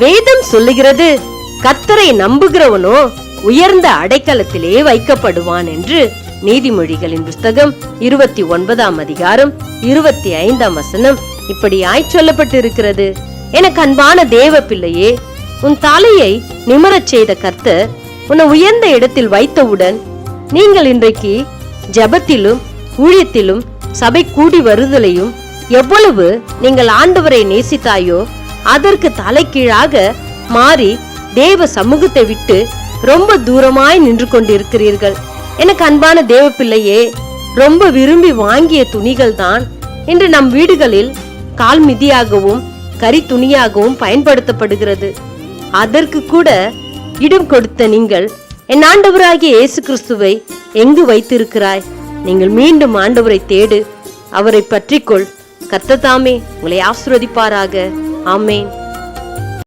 வேதம் சொல்லுகிறது, கர்த்தரை நம்புகிறவனோ உயர்ந்த அடைக்கலத்திலே வைக்கப்படுவான் என்று. நீதிமொழிகளின் புஸ்தகம் 29ஆம் அதிகாரம் 25ஆம் வசனம் இப்படியாய் சொல்லப்பட்டிருக்கிறது. எனக்கு அன்பான தேவ பிள்ளையே, உன் தலையை நிமிரச் செய்த கர்த்தர் உன்னை உயர்ந்த இடத்தில் வைத்தவுடன் நீங்கள் இன்றைக்கு ஜெபத்திலும் ஊழியத்திலும் சபை கூடி வருதலையும் எவ்வளவு நீங்கள் ஆண்டவரை நேசித்தாயோ அதற்கு தலைகீழாக மாறி தேவ சமூகத்தை விட்டு ரொம்ப தூரமாய் நின்று கொண்டிருக்கிறீர்கள். எனக்கு அன்பான தேவ பிள்ளையே, ரொம்ப விரும்பி வாங்கிய துணிகள் தான் இன்று நம் வீடுகளில் கால் மிதியாகவும் கரி துணியாகவும் பயன்படுத்தப்படுகிறது. அதற்கு கூட இடம் கொடுத்த நீங்கள் என் ஆண்டவராகிய இயேசு கிறிஸ்துவை எங்கு வைத்திருக்கிறாய்? நீங்கள் மீண்டும் ஆண்டவரை தேடு, அவரை பற்றிக்கொள். கர்த்தர் தாமே உங்களை ஆசீர்வதிப்பாராக. ஆமென்.